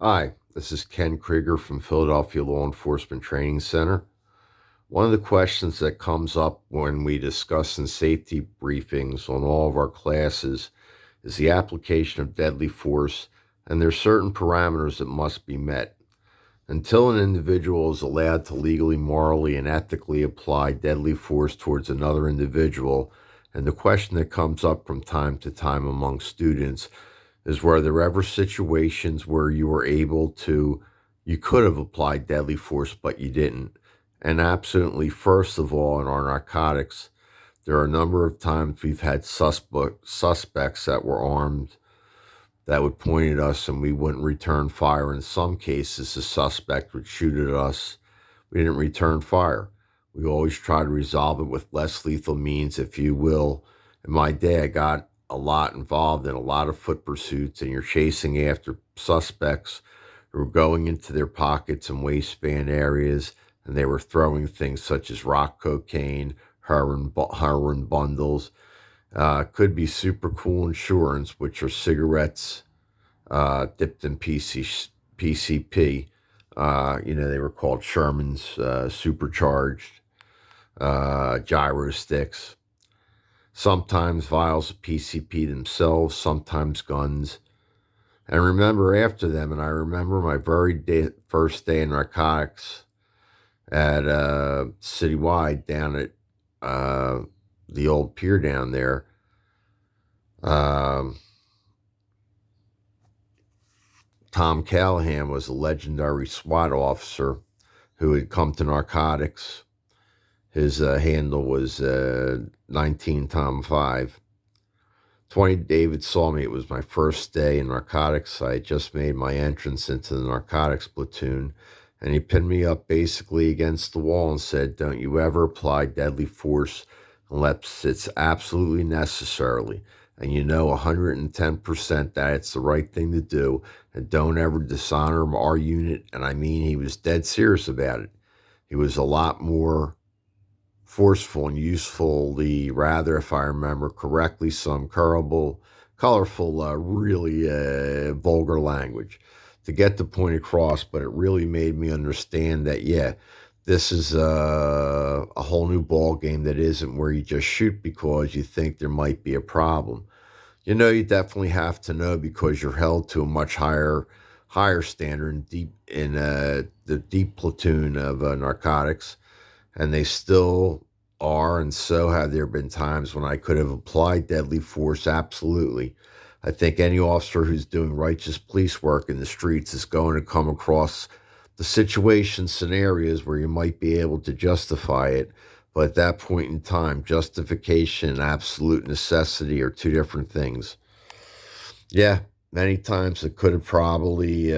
Hi, this is Ken Krieger from Philadelphia Law Enforcement Training Center. One of the questions that comes up when we discuss in safety briefings on all of our classes is the application of deadly force, and there are certain parameters that must be met. Until an individual is allowed to legally, morally, and ethically apply deadly force towards another individual, and the question that comes up from time to time among students is, were there ever situations where you could have applied deadly force, but you didn't? And absolutely, first of all, in our narcotics, there are a number of times we've had suspects that were armed that would point at us and we wouldn't return fire. In some cases, the suspect would shoot at us. We didn't return fire. We always try to resolve it with less lethal means, if you will. In my day, I got a lot involved in a lot of foot pursuits, and you're chasing after suspects who were going into their pockets and waistband areas, and they were throwing things such as rock cocaine, heroin bundles. Could be super cool insurance, which are cigarettes dipped in PCP. They were called Sherman's supercharged gyro sticks. Sometimes vials of PCP themselves, sometimes guns. And I remember after them, and I remember my first day in narcotics at Citywide down at the old pier down there. Tom Callahan was a legendary SWAT officer who had come to narcotics. His handle was 19 Tom 5. 20 David saw me. It was my first day in narcotics. I had just made my entrance into the narcotics platoon, and he pinned me up basically against the wall and said, "Don't you ever apply deadly force unless it's absolutely necessary. And you know 110% that it's the right thing to do. And don't ever dishonor our unit." And I mean, he was dead serious about it. He was a lot more forceful and usefully, rather, if I remember correctly, some colorful, really vulgar language to get the point across. But it really made me understand that, yeah, this is a whole new ball game that isn't where you just shoot because you think there might be a problem. You definitely have to know, because you're held to a much higher standard in the deep platoon of narcotics, and they still are. And so have there been times when I could have applied deadly force? Absolutely. I think any officer who's doing righteous police work in the streets is going to come across the scenarios where you might be able to justify it. But at that point in time, justification and absolute necessity are two different things. Yeah, many times I could have probably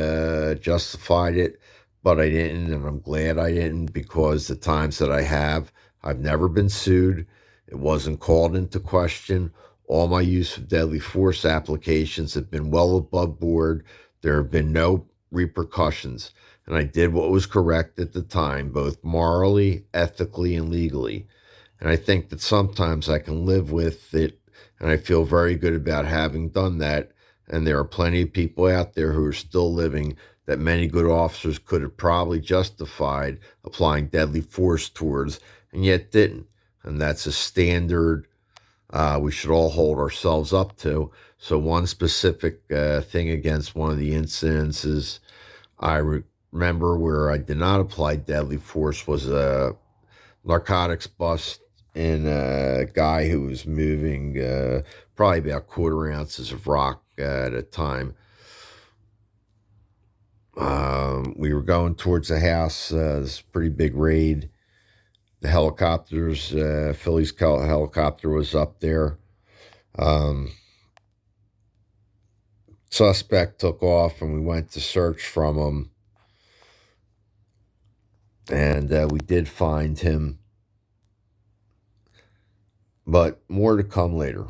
justified it, but I didn't, and I'm glad I didn't, because the times that I have, I've never been sued. It wasn't called into question. All my use of deadly force applications have been well above board. There have been no repercussions, and I did what was correct at the time, both morally, ethically, and legally. And I think that sometimes I can live with it, and I feel very good about having done that. And there are plenty of people out there who are still living that many good officers could have probably justified applying deadly force towards, and yet didn't. And that's a standard we should all hold ourselves up to. So, one specific thing against one of the incidences remember where I did not apply deadly force was a narcotics bust in a guy who was moving probably about quarter ounces of rock at a time. We were going towards the house. This pretty big raid. The helicopters, Philly's helicopter was up there. Suspect took off, and we went to search from him. And we did find him. But more to come later.